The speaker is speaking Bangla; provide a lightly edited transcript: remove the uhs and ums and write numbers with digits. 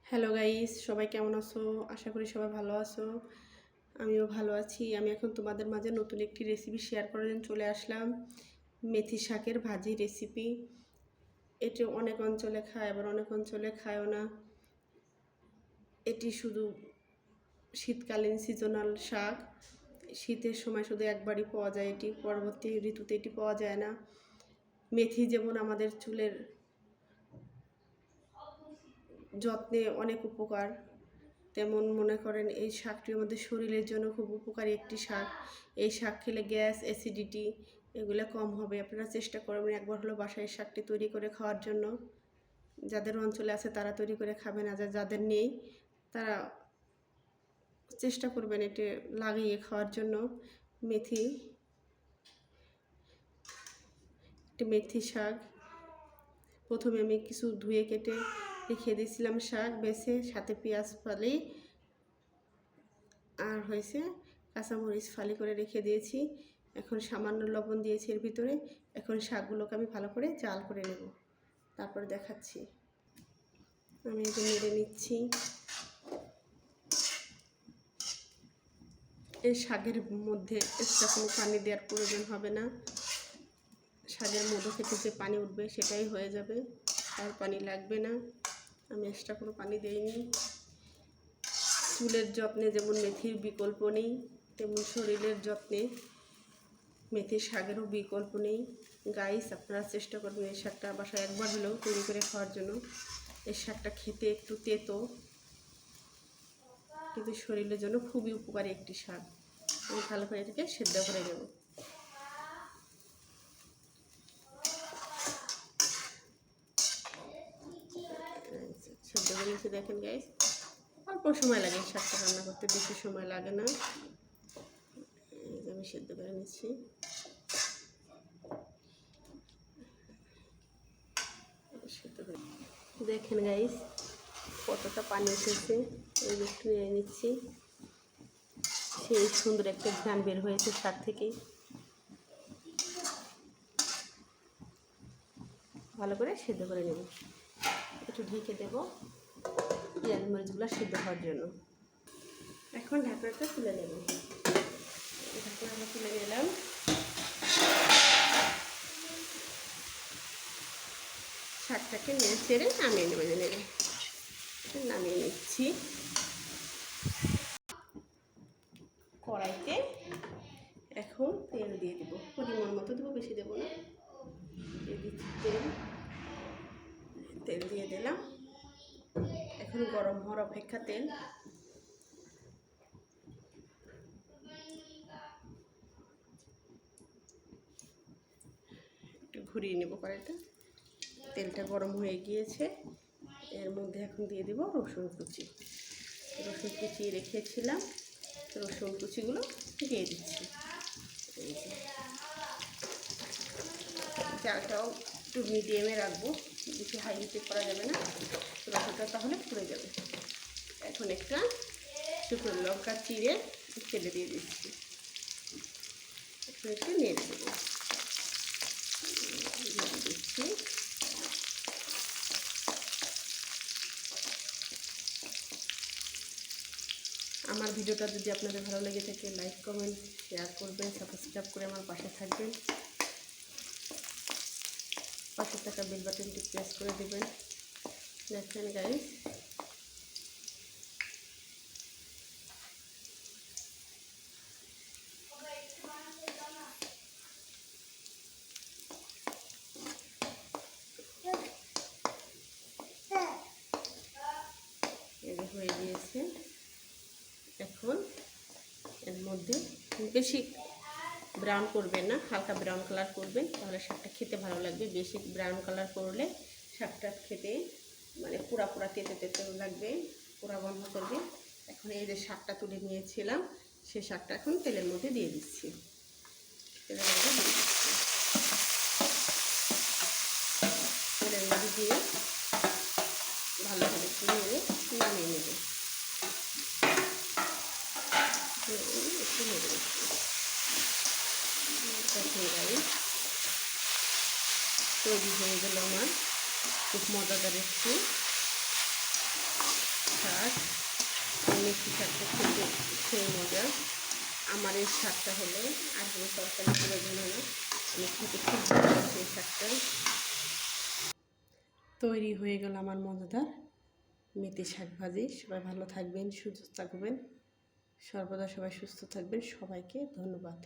হ্যালো গাইস, সবাই কেমন আছো? আশা করি সবাই ভালো আছো। আমিও ভালো আছি। আমি এখন তোমাদের মাঝে নতুন একটি রেসিপি শেয়ার করার জন্য চলে আসলাম। মেথি শাকের ভাজি রেসিপি। এটি অনেক অঞ্চলে খায়, আবার অনেক অঞ্চলে খায়ও না। এটি শুধু শীতকালীন সিজনাল শাক। শীতের সময় শুধু একবারই পাওয়া যায়, এটি পরবর্তী ঋতুতে এটি পাওয়া যায় না। মেথি যেমন আমাদের চুলের যত্নে অনেক উপকার, তেমন মনে করেন এই শাকটি আমাদের শরীরের জন্য খুব উপকারী একটি শাক। এই শাক খেলে গ্যাস, অ্যাসিডিটি এগুলো কম হবে। আপনারা চেষ্টা করবেন একবার হলো বাসায় শাকটি তৈরি করে খাওয়ার জন্য। যাদের অঞ্চলে আছে তারা তৈরি করে খাবেন, আর যাদের নেই তারা চেষ্টা করবেন এটি লাগিয়ে খাওয়ার জন্য। মেথি, একটি মেথি শাক প্রথমে আমি কিছু ধুয়ে কেটে রেখে দিয়েছিলাম, শাক বেছে সাথে পেঁয়াজ ফালি আর হয়েছে কাঁচামরিচ ফালি করে রেখে দিয়েছি। এখন সামান্য লবণ দিয়েছি এর ভিতরে। এখন শাকগুলোকে আমি ভালো করে জাল করে নেব, তারপরে দেখাচ্ছি। আমি এটা নেড়ে নিচ্ছি। এই শাকের মধ্যে এক্সট্রা কোনো পানি দেওয়ার প্রয়োজন হবে না। শাকের মধ্যে থেকে যে পানি উঠবে সেটাই হয়ে যাবে, আর পানি লাগবে না। আমি এক্সট্রা কোনো পানি দিইনি। চুলের যত্নে যেমন মেথির বিকল্প নেই, তেমন শরীরের যত্নে মেথির শাকেরও বিকল্প নেই। গাইস, আপনারা চেষ্টা করবেন এই শাকটা বাসায় একবার হলেও তৈরি করে খাওয়ার জন্য। এই শাকটা খেতে একটু তেতো, কিন্তু শরীরের জন্য খুবই উপকারী একটি শাক। আমি ভালো করে এটাকে সেদ্ধ করে নেব। সেদ্ধ করে নিচ্ছি, দেখেন গাইস, অল্প সময় লাগে এই শাকটা রান্না করতে, বেশি সময় লাগে না। আমি সেদ্ধ করে নিচ্ছি। দেখেন গাইস কতটা পানি উঠেছে, এই একটু নিয়ে নিচ্ছি। সেই সুন্দর একটা ঘ্রাণ বের হয়েছে শাক থেকে। ভালো করে সেদ্ধ করে নেব, একটু ঢেকে দেবো পেঁয়াজ মরিচগুলো সেদ্ধ হওয়ার জন্য। এখন ঢাকনাটা তুলে নেব। ঢাকনাটা তুলে নিলাম। শাকটাকে নেড়ে চেড়ে নামিয়ে নেবে, নামিয়ে নিচ্ছি। কড়াইতে এখন তেল দিয়ে দেবো, পরিমাণ মতো দেবো, বেশি দেবো না। দিয়ে দিচ্ছি তেল দিয়ে দিলাম। এখন গরম হওয়ার অপেক্ষা। তেল একটু ঘুরিয়ে নেব কড়াইটা। তেলটা গরম হয়ে গিয়েছে, এর মধ্যে এখন দিয়ে দেবো রসুন কুচি। রসুন কুচিয়ে রেখেছিলাম, রসুন কুচিগুলো দিয়ে দিচ্ছি। এই যে চালটাও একটু মিডিয়ামে রাখবো, বেশি হাই হিটে করা যাবে না, রসুনটা তাহলে পুড়ে যাবে। এখন একটা শুকনো লঙ্কা চিড়ে তেলে দিয়ে দিচ্ছি। একটু নেড়ে দেবো, দিচ্ছি। আমার ভিডিওটা যদি আপনাদের ভালো লেগে থাকে লাইক কমেন্ট শেয়ার করবেন, সাবস্ক্রাইব করে আমার পাশে থাকবেন। পাশে থাকা বেল বাটনটি প্রেস করে দেবেন। দেখেন গাইস এটা হয়ে গিয়েছে। এখন এর মধ্যে বেশি ব্রাউন করবেন না, হালকা ব্রাউন কালার করবেন, তাহলে শাকটা খেতে ভালো লাগবে। বেশি ব্রাউন কালার করলে শাকটা খেতে মানে পুরা পুরা তেতে তেতে লাগবে, পুরা বন্ধ করবে। এখন এই যে শাকটা তুলে নিয়েছিলাম, সেই শাকটা এখন তেলের মধ্যে দিয়ে দিচ্ছি। তেলের মধ্যে দিয়ে ভালোভাবে একটু নেড়ে নামিয়ে নেব। একটু নেড়ে দিচ্ছি। তৈরি হয়ে গেল আমার খুব মজাদার একটু শাক। মেথি শাকটা খেতে সেই মজা। আমার এই শাকটা হলো আর কোনো তরকারি প্রয়োজন হয় না, আমি খেতে খুব ভালোবাসি এই শাকটা। তৈরি হয়ে গেল আমার মজাদার মেথি শাক ভাজি। সবাই ভালো থাকবেন, সুস্থ থাকবেন, সর্বদা সবাই সুস্থ থাকবেন। সবাইকে ধন্যবাদ।